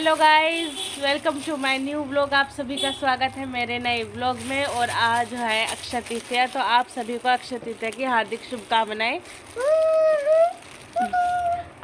Hello guys, welcome to my new vlog. आप सभी का स्वागत है मेरे नए व्लॉग में। और आज है अक्षय तृतीया, तो आप सभी को अक्षय तृतीया की हार्दिक शुभकामनाएं।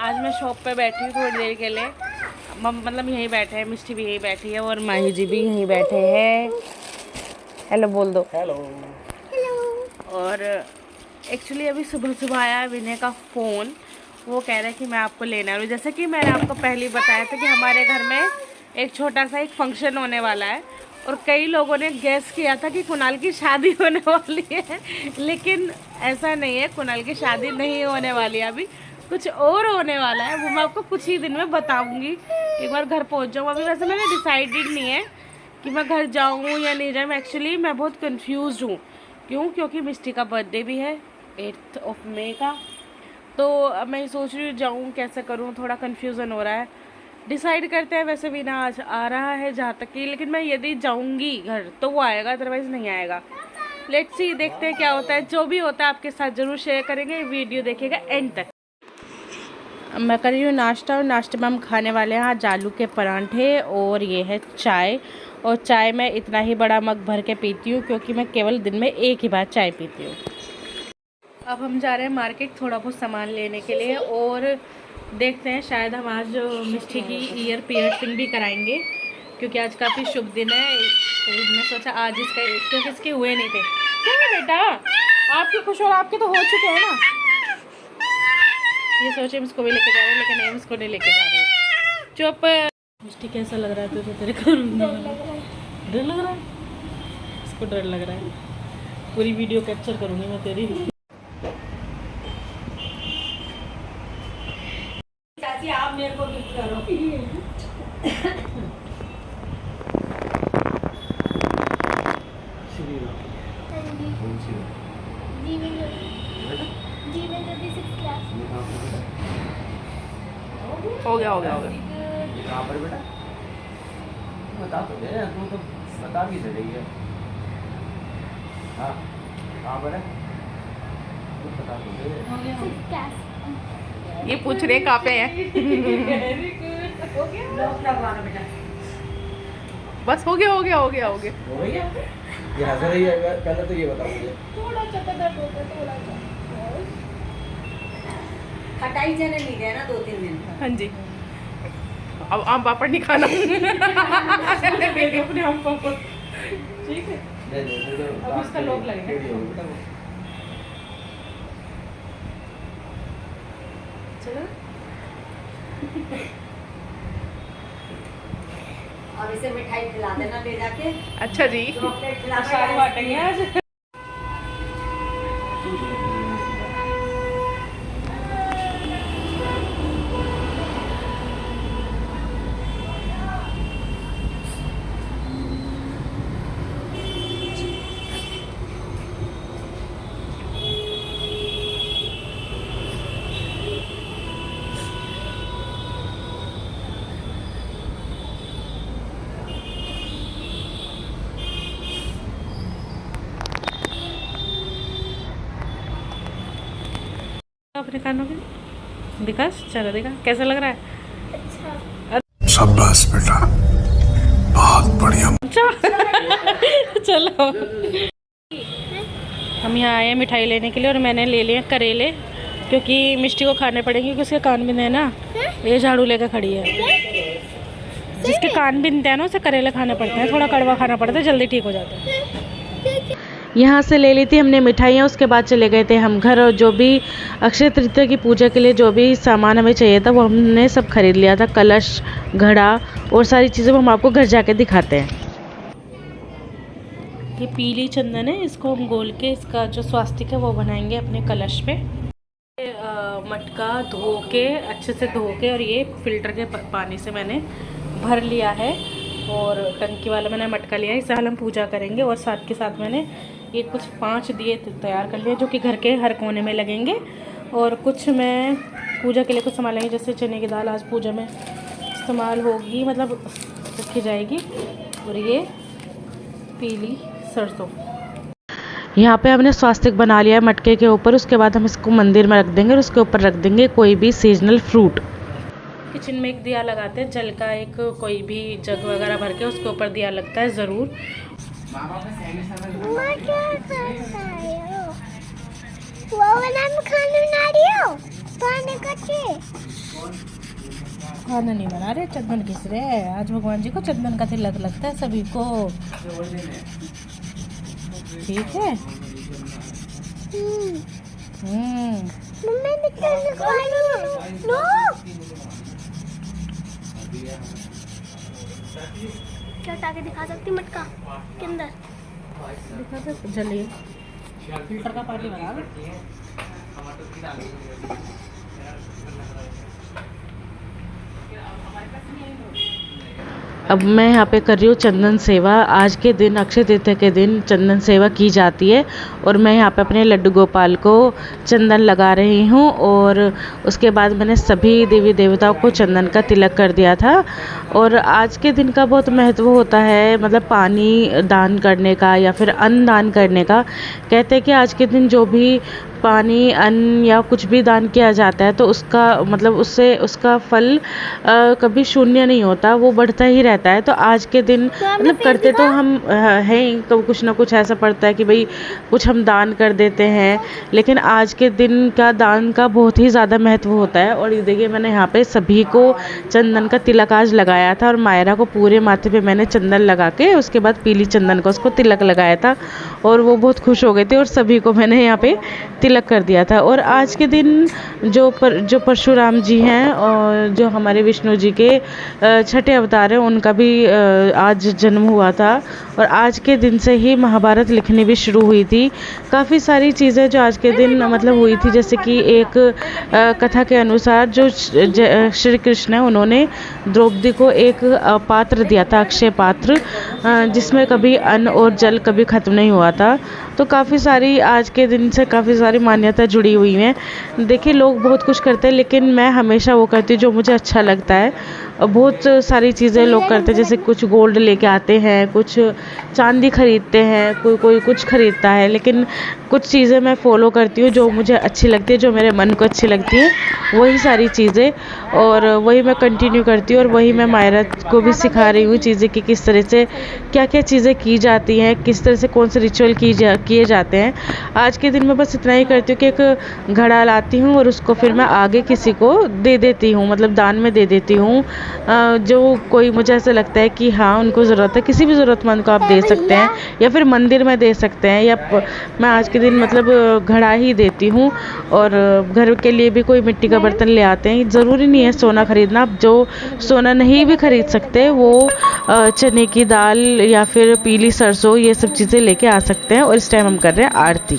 आज मैं शॉप पे बैठी हूँ थोड़ी देर के लिए। मतलब यहीं बैठे हैं, मिष्टी भी यहीं बैठी है और माही जी भी यहीं बैठे हैं। हेलो बोल दो। हेलो। और एक्चुअली अभी सुबह सुबह आया विनय का फ़ोन। वो कह रहे हैं कि मैं आपको लेने आ रहा हूँ। जैसे कि मैंने आपको पहले बताया था कि हमारे घर में एक छोटा सा एक फंक्शन होने वाला है और कई लोगों ने गेस किया था कि कुणाल की शादी होने वाली है, लेकिन ऐसा नहीं है। कुणाल की शादी नहीं होने वाली है, अभी कुछ और होने वाला है। वो मैं आपको कुछ ही दिन में बताऊँगी। एक बार घर पहुँच जाऊँ। अभी वैसे मैंने डिसाइडेड नहीं है कि मैं घर जाऊँ या नहीं जाऊँ। एक्चुअली मैं बहुत कन्फ्यूज़ हूँ। क्यों? क्योंकि मिष्टी का बर्थडे भी है 8 मई का। तो अब मैं सोच रही हूँ जाऊँ कैसे करूँ, थोड़ा कन्फ्यूज़न हो रहा है। डिसाइड करते हैं। वैसे भी ना आज आ रहा है जहाँ तक कि, लेकिन मैं यदि जाऊँगी घर तो वो आएगा, अदरवाइज़ नहीं आएगा। लेट्स सी, देखते हैं क्या होता है। जो भी होता है आपके साथ ज़रूर शेयर करेंगे। वीडियो देखिएगा एंड तक। मैं कर रही हूँ नाश्ता, और नाश्ते में हम खाने वाले हैं आज आलू के परांठे और ये है चाय। और चाय मैं इतना ही बड़ा मग भर के पीती हूँ क्योंकि मैं केवल दिन में एक ही बार चाय पीती हूँ। अब हम जा रहे हैं मार्केट थोड़ा बहुत सामान लेने के लिए, और देखते हैं शायद हम आज मिष्टी की ईयर पियर्सिंग भी कराएंगे क्योंकि आज काफ़ी शुभ दिन है। तो मैं सोचा आज इसका, क्योंकि इसके हुए नहीं थे। क्या है बेटा, आपके खुश और आपके तो हो चुके हैं ना। ये सोचे हम इसको भी लेके जा रहे हैं, लेकिन नहीं, हम इसको नहीं लेके जा रहे। चुप। मिष्टी कैसा लग रहा है तुझे? तेरे को डर लग रहा है? इसको डर लग रहा है। पूरी वीडियो कैप्चर करूँगी मैं तेरी। आप मेरे को गिफ्ट करो। हो गया कहाँ पर बेटा? बता तो दे, तू तो बता भी दे रही है। हाँ, कहाँ पर है? तू बता तो दे। ये पूछ रहे कहाँ पे है। बस हो गया। हो गया? ये हंस रही है। पहले तो ये बता मुझे। थोड़ा सा दर्द होता है, थोड़ा सा। खटाई जाने नहीं देना 2-3 दिन। हाँ जी। अब आम पापड़ नहीं खाना। मेरे अपने आम पापड़। ठीक है। अब इसका लॉक लगेगा। चलो। और इसे मिठाई खिला देना ले जाके। अच्छा जी। चॉकलेट खिला सारी बांटेंगे आज। अपने कानों के दिखा। चलो दिखा कैसा लग रहा है। अच्छा। शाबाश बेटा, बहुत बढ़िया। चलो हम यहाँ आए हैं मिठाई लेने के लिए, और मैंने ले लिए करेले क्योंकि मिष्टी को खाने पड़ेंगे क्योंकि उसके कान बिंदे हैं ना। ये झाड़ू लेकर खड़ी है। जिसके कान बिनते हैं ना उसे करेले खाने पड़ते हैं। थोड़ा कड़वा खाना पड़ता है, जल्दी ठीक हो जाता है। यहाँ से ले ली थी हमने मिठाइयाँ। उसके बाद चले गए थे हम घर, और जो भी अक्षय तृतीया की पूजा के लिए जो भी सामान हमें चाहिए था वो हमने सब खरीद लिया था। कलश, घड़ा और सारी चीज़ें वो हम आपको घर जाके दिखाते हैं। ये पीली चंदन है, इसको हम गोल के इसका जो स्वास्तिक है वो बनाएंगे अपने कलश पे। मटका धो के अच्छे से धो के, और ये फिल्टर के पानी से मैंने भर लिया है, और टंकी वाला मैंने मटका लिया है। इसे हम पूजा करेंगे। और साथ के साथ मैंने ये कुछ 5 दिए तैयार कर लिए जो कि घर के हर कोने में लगेंगे, और कुछ मैं पूजा के लिए कुछ सामान लेंगे। जैसे चने की दाल आज पूजा में इस्तेमाल होगी, मतलब रखी जाएगी। और ये पीली सरसों। यहाँ पे हमने स्वास्तिक बना लिया है मटके के ऊपर। उसके बाद हम इसको मंदिर में रख देंगे और उसके ऊपर रख देंगे कोई भी सीजनल फ्रूट। किचन में एक दिया लगाते हैं, जल का एक कोई भी जग वगैरह भर के उसके ऊपर दिया लगता है ज़रूर। खाना नहीं बना रहे, चंदन घिस रहे हैं। आज भगवान जी को चंदन का तिलक लगता है सभी को। ठीक है। क्या उठा के दिखा सकती मटका के अंदर? दिखा दे, जलिए फिल्टर का पानी बना लो। अब मैं यहाँ पे कर रही हूँ चंदन सेवा। आज के दिन अक्षय तृतीया के दिन चंदन सेवा की जाती है और मैं यहाँ पे अपने लड्डू गोपाल को चंदन लगा रही हूँ। और उसके बाद मैंने सभी देवी देवताओं को चंदन का तिलक कर दिया था। और आज के दिन का बहुत महत्व होता है, मतलब पानी दान करने का या फिर अन्न दान करने का। कहते हैं कि आज के दिन जो भी पानी, अन्न या कुछ भी दान किया जाता है तो उसका मतलब उससे उसका फल कभी शून्य नहीं होता, वो बढ़ता ही रहता है। तो आज के दिन मतलब करते तो हम हैं, कभी कुछ ना कुछ ऐसा पड़ता है कि भाई कुछ हम दान कर देते हैं, लेकिन आज के दिन का दान का बहुत ही ज़्यादा महत्व होता है। और ये देखिए मैंने यहाँ पे सभी को चंदन का तिलक आज लगाया था और मायरा को पूरे माथे पे मैंने चंदन लगा के उसके बाद पीली चंदन का उसको तिलक लगाया था और वो बहुत खुश हो गई थी और सभी को मैंने यहाँ पे तिलक कर दिया था। और आज के दिन जो परशुराम जी हैं और जो हमारे विष्णु जी के छठे अवतार हैं, उनका भी आज जन्म हुआ था। और आज के दिन से ही महाभारत लिखनी भी शुरू हुई थी। काफ़ी सारी चीज़ें जो आज के दिन मतलब हुई थी, जैसे कि एक कथा के अनुसार जो श्री कृष्ण है उन्होंने द्रौपदी को एक पात्र दिया था, अक्षय पात्र, जिसमें कभी अन्न और जल कभी ख़त्म नहीं हुआ था। तो काफ़ी सारी आज के दिन से काफ़ी सारी मान्यता जुड़ी हुई हैं। देखिए लोग बहुत कुछ करते हैं, लेकिन मैं हमेशा वो करती हूँ जो मुझे अच्छा लगता है। बहुत सारी चीज़ें लोग करते हैं, जैसे कुछ गोल्ड लेके आते हैं, कुछ चांदी खरीदते हैं, कोई कुछ खरीदता है, लेकिन कुछ चीज़ें मैं फॉलो करती हूँ जो मुझे अच्छी लगती है, जो मेरे मन को अच्छी लगती है, वही सारी चीज़ें, और वही मैं कंटिन्यू करती हूँ। और वही मैं मायरा को भी सिखा रही हूँ चीज़ें कि किस तरह से क्या क्या चीज़ें की जाती हैं, किस तरह से कौन से रिचुअल किए जाते हैं। आज के दिन मैं बस इतना ही करती हूँ कि एक घड़ा लाती हूँ और उसको फिर मैं आगे किसी को दे देती हूँ, मतलब दान में दे देती हूँ। जो कोई मुझे ऐसा लगता है कि हाँ उनको ज़रूरत है, किसी भी ज़रूरतमंद को आप दे सकते हैं या फिर मंदिर में दे सकते हैं। या मैं आज के दिन मतलब घड़ा ही देती हूँ। और घर के लिए भी कोई मिट्टी का बर्तन ले आते हैं, ज़रूरी नहीं है सोना खरीदना। आप जो सोना नहीं भी खरीद सकते वो चने की दाल या फिर पीली सरसों, ये सब चीज़ें लेके आ सकते हैं। और इस टाइम हम कर रहे हैं आरती।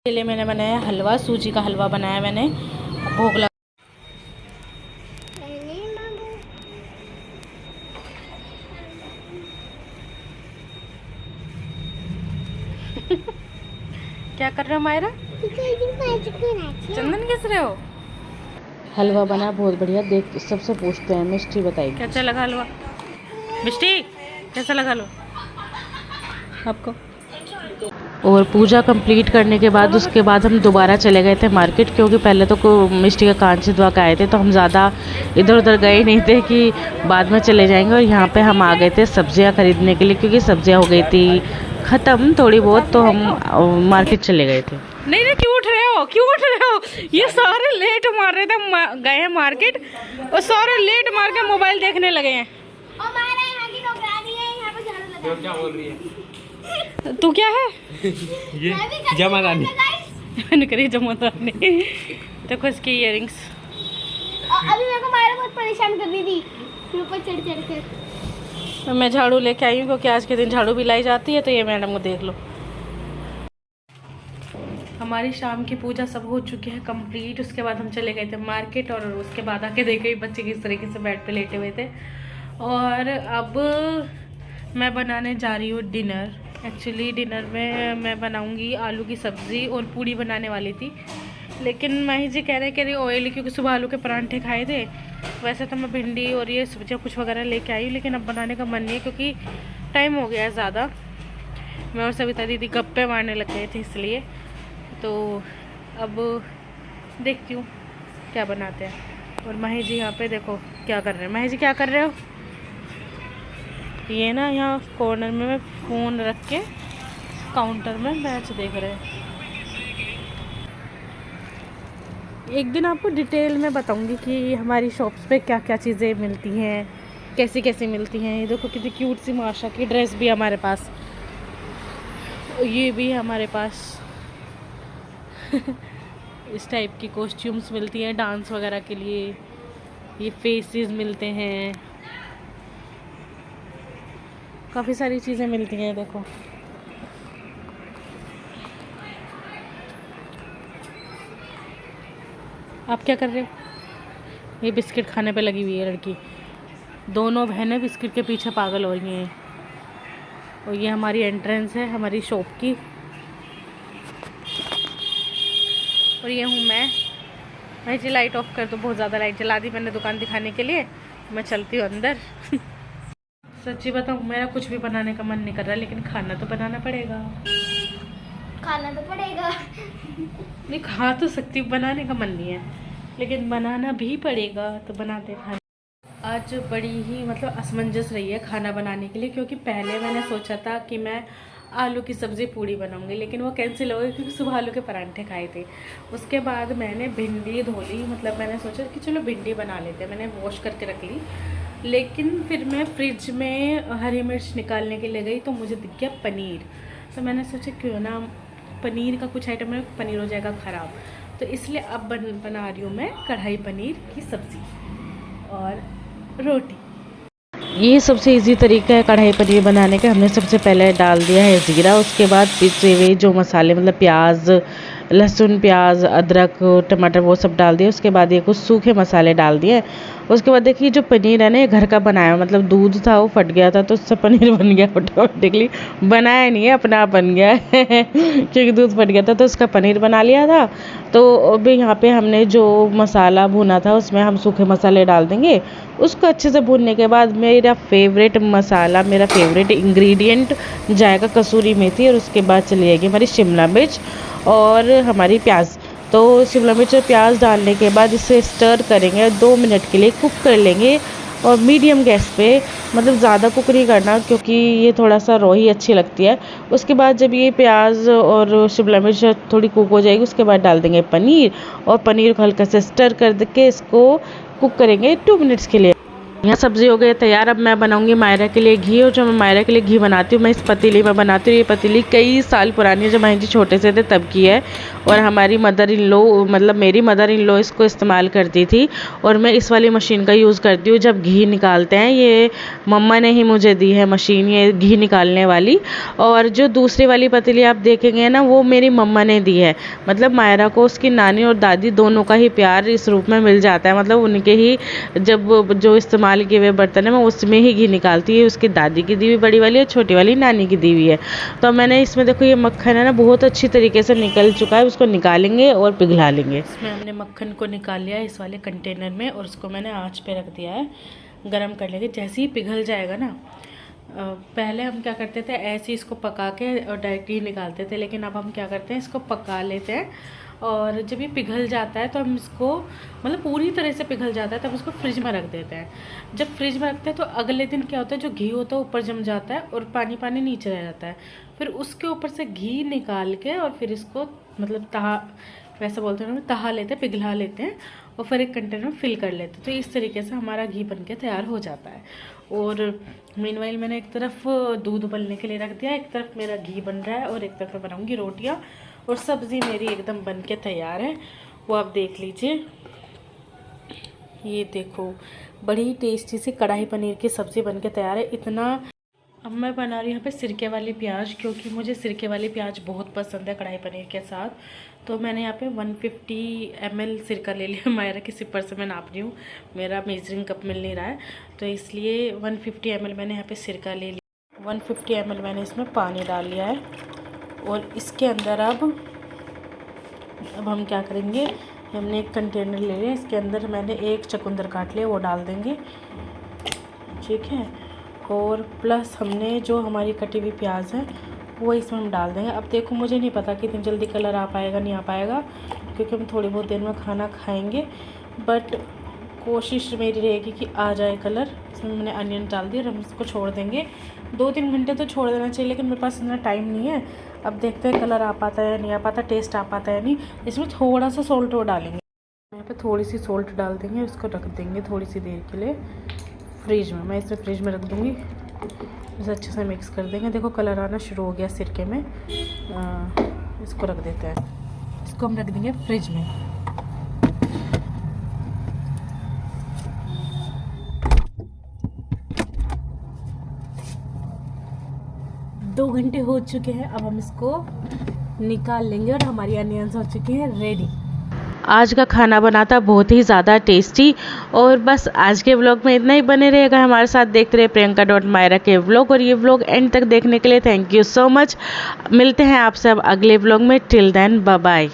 के लिए मैंने बनाया हलवा, सूजी का हलवा बनाया मैंने, भोग लगा। क्या कर रहे हो मायरा? चंदन घिस रहे हो? हलवा बना बहुत बढ़िया। देख सबसे पूछते हैं, मिष्टी बताइए कैसा लगा हलवा? मिष्टी कैसा लगा लो आपको? और पूजा कंप्लीट करने के बाद उसके बाद हम दोबारा चले गए थे मार्केट, क्योंकि पहले तो मिष्टी का कान छिदवा के आए थे, तो हम ज़्यादा इधर उधर गए नहीं थे कि बाद में चले जाएंगे। और यहाँ पे हम आ गए थे सब्जियाँ खरीदने के लिए, क्योंकि सब्जियाँ हो गई थी ख़त्म थोड़ी बहुत, तो हम मार्केट चले गए थे। नहीं नहीं क्यों उठ रहे हो, क्यों उठ रहे हो? ये सारे लेट मार रहे थे, गए हैं मार्केट और सारे लेट मार के मोबाइल देखने लगे हैं। क्या बोल रही है तू? क्या है ये? जमा रानी मैंने करी जमा रानी। देखो इसकी इयररिंग्स। अभी मेरे को मायरा बहुत परेशान कर रही थी ऊपर चढ़ कर। मैं झाड़ू लेके आई हूँ, क्योंकि आज के दिन झाड़ू भी लाई जाती है। तो ये मैडम को देख लो। हमारी शाम की पूजा सब हो चुकी है कंप्लीट। उसके बाद हम चले गए थे मार्केट और उसके बाद आके देखे बच्चे किस तरीके से बेड पे लेटे हुए थे। और अब मैं बनाने जा रही हूँ डिनर। एक्चुअली डिनर में मैं बनाऊँगी आलू की सब्ज़ी और पूड़ी बनाने वाली थी, लेकिन माही जी कह रहे ऑयली, क्योंकि सुबह आलू के परांठे खाए थे। वैसे तो मैं भिंडी और ये सब्जियाँ कुछ वगैरह लेके आई हूँ, लेकिन अब बनाने का मन नहीं है क्योंकि टाइम हो गया है ज़्यादा। मैं और सविता दीदी गप्पे मारने लग गए थे इसलिए। तो अब देखती हूँ क्या बनाते हैं। और महेश जी यहाँ पे देखो क्या कर रहे हैं। महेश जी क्या कर रहे हो? ये ना यहाँ कॉर्नर में मैं फ़ोन रख के काउंटर में मैच देख रहे हैं। एक दिन आपको डिटेल में बताऊंगी कि हमारी शॉप्स पे क्या क्या चीज़ें मिलती हैं, कैसी कैसी मिलती हैं। ये देखो कितनी क्यूट सी माशा की ड्रेस भी हमारे पास, ये भी है हमारे पास। इस टाइप की कॉस्ट्यूम्स मिलती हैं डांस वगैरह के लिए। ये फेसेस मिलते हैं, काफ़ी सारी चीज़ें मिलती हैं। देखो आप क्या कर रहे हो? ये बिस्किट खाने पे लगी हुई है लड़की। दोनों बहनें बिस्किट के पीछे पागल हो रही हैं। और ये हमारी एंट्रेंस है हमारी शॉप की। और ये हूँ मैं जी लाइट ऑफ कर दो, बहुत ज़्यादा लाइट जला दी मैंने दुकान दिखाने के लिए। मैं चलती हूँ अंदर। सच्ची बताऊँ मेरा कुछ भी बनाने का मन नहीं कर रहा, लेकिन खाना तो बनाना पड़ेगा। खाना तो पड़ेगा। नहीं खा तो सकती हूँ, बनाने का मन नहीं है, लेकिन बनाना भी पड़ेगा तो बनाते खाना। आज बड़ी ही मतलब असमंजस रही है खाना बनाने के लिए, क्योंकि पहले मैंने सोचा था कि मैं आलू की सब्ज़ी पूड़ी बनाऊंगी, लेकिन वो कैंसिल हो गई क्योंकि सुबह आलू के परांठे खाए थे। उसके बाद मैंने भिंडी धो ली, मतलब मैंने सोचा कि चलो भिंडी बना लेते हैं। मैंने वॉश करके रख ली, लेकिन फिर मैं फ्रिज में हरी मिर्च निकालने के लिए गई तो मुझे दिख गया पनीर। तो मैंने सोचा क्यों ना पनीर का कुछ आइटम है, पनीर हो जाएगा ख़राब। तो इसलिए अब बना रही हूँ मैं कढ़ाई पनीर की सब्ज़ी और रोटी। ये सबसे इजी तरीका है कढ़ाई पनीर बनाने का। हमने सबसे पहले डाल दिया है ज़ीरा, उसके बाद पिसे हुए जो मसाले मतलब प्याज, लहसुन, प्याज, अदरक, टमाटर वो सब डाल दिए। उसके बाद ये कुछ सूखे मसाले डाल दिए। उसके बाद देखिए जो पनीर है ना ये घर का बनाया, मतलब दूध था वो फट गया था तो उससे पनीर बन गया ऑटोमेटिकली। बनाया नहीं है, अपना आप बन गया है क्योंकि दूध फट गया था तो उसका पनीर बना लिया था। तो अभी यहाँ पे हमने जो मसाला भुना था उसमें हम सूखे मसाले डाल देंगे। उसको अच्छे से भूनने के बाद मेरा फेवरेट मसाला, मेरा फेवरेट इंग्रेडिएंट जाएगा कसूरी मेथी, और उसके बाद चली जाएगी हमारी शिमला मिर्च और हमारी प्याज। तो शिमला मिर्च और प्याज डालने के बाद इसे स्टर करेंगे, 2 मिनट के लिए कुक कर लेंगे और मीडियम गैस पे, मतलब ज़्यादा कुक नहीं करना क्योंकि ये थोड़ा सा रॉ ही अच्छी लगती है। उसके बाद जब ये प्याज और शिमला मिर्च थोड़ी कुक हो जाएगी उसके बाद डाल देंगे पनीर, और पनीर को हल्का से स्टर कर के इसको कुक करेंगे 2 मिनट्स के लिए। यहाँ सब्ज़ी हो गई तैयार। अब मैं बनाऊंगी मायरा के लिए घी, और जो मैं मायरा के लिए घी बनाती हूँ मैं इस पतीली में बनाती हूँ। ये पतीली कई साल पुरानी है, जब महेश जी छोटे से थे तब की है, और हमारी मदर इन लॉ मतलब मेरी मदर इन लॉ इसको इस्तेमाल करती थी, और मैं इस वाली मशीन का यूज़ करती हूँ जब घी निकालते हैं। ये मम्मा ने ही मुझे दी है मशीन, ये घी निकालने वाली। और जो दूसरी वाली पतीली आप देखेंगे ना वो मेरी मम्मा ने दी है। मतलब मायरा को उसकी नानी और दादी दोनों का ही प्यार इस रूप में मिल जाता है, मतलब उनके ही जब जो इस्तेमाल किए हुए बर्तन है मैं उसमें ही घी निकालती है। उसकी दादी की दी हुई बड़ी वाली और छोटी वाली नानी की दी हुई है। तो मैंने इसमें देखो ये मक्खन है ना बहुत अच्छी तरीके से निकल चुका है, उसको निकालेंगे और पिघला लेंगे। इसमें हमने मक्खन को निकाल लिया इस वाले कंटेनर में, और उसको मैंने आँच पे रख दिया है, गरम कर लेंगे। जैसे ही पिघल जाएगा ना, पहले हम क्या करते थे ऐसे ही इसको पका के और डायरेक्ट ही निकालते थे, लेकिन अब हम क्या करते हैं इसको पका लेते हैं, और जब ये पिघल जाता है तो हम इसको मतलब पूरी तरह से पिघल जाता है तब इसको फ्रिज में रख देते हैं। जब फ्रिज में रखते हैं तो अगले दिन क्या होता है जो घी होता है ऊपर जम जाता है और पानी पानी नीचे रह जाता है। फिर उसके ऊपर से घी निकाल के और फिर इसको मतलब तहा, वैसे बोलते हैं ना, तहा लेते हैं, पिघला लेते हैं और फिर एक कंटेनर में फिल कर लेते हैं। तो इस तरीके से हमारा घी बन के तैयार हो जाता है। और मीनवाइल मैंने एक तरफ दूध उबलने के लिए रख दिया, एक तरफ मेरा घी बन रहा है और एक तरफ मैं बनाऊँगी रोटियाँ, और सब्ज़ी मेरी एकदम बन के तैयार है, वो आप देख लीजिए। ये देखो बड़ी टेस्टी सी कढ़ाई पनीर की सब्ज़ी बन के तैयार है। इतना अब मैं बना रही हूँ यहाँ पे सिरके वाली प्याज, क्योंकि मुझे सिरके वाली प्याज बहुत पसंद है कढ़ाई पनीर के साथ। तो मैंने यहाँ पे 150 ml सिरका ले लिया। मायरा की सिपर से मैं नाप रही हूँ, मेरा मेजरिंग कप मिल नहीं रहा है, तो इसलिए 150 ml मैंने यहाँ पे सिरका ले लिया। 150 ml मैंने इसमें पानी डाल लिया है, और इसके अंदर अब हम क्या करेंगे, हमने एक कंटेनर ले लिया, इसके अंदर मैंने एक चुकंदर काट लिया वो डाल देंगे, ठीक है। और प्लस हमने जो हमारी कटी हुई प्याज है वो इसमें हम डाल देंगे। अब देखो मुझे नहीं पता कि इतनी जल्दी कलर आ पाएगा नहीं आ पाएगा, क्योंकि हम थोड़ी बहुत देर में खाना खाएंगे, बट कोशिश मेरी रहेगी कि आ जाए कलर। इसमें मैंने अनियन डाल दिया और हम इसको छोड़ देंगे 2-3 घंटे तो छोड़ देना चाहिए, लेकिन मेरे पास इतना टाइम नहीं है। अब देखते हैं कलर आ पाता है या नहीं आ पाता, टेस्ट आ पाता है नहीं। इसमें थोड़ा सा सॉल्ट वो डालेंगे, यहाँ पे थोड़ी सी सॉल्ट डाल देंगे, उसको रख देंगे थोड़ी सी देर के लिए फ्रिज में। मैं इसे फ्रिज में रख दूँगी, इसे अच्छे से मिक्स कर देंगे। देखो कलर आना शुरू हो गया सिरके में। इसको रख देते हैं, इसको हम रख देंगे फ्रिज में। दो घंटे हो चुके हैं, अब हम इसको निकाल लेंगे और हमारी अनियंस हो चुके हैं रेडी। आज का खाना बनाता बहुत ही ज़्यादा टेस्टी। और बस आज के व्लॉग में इतना ही, बने रहेगा हमारे साथ, देखते रहे priyanka.myra के व्लॉग। और ये व्लॉग एंड तक देखने के लिए थैंक यू सो मच। मिलते हैं आपसे अब अगले व्लॉग में। Till then bye bye.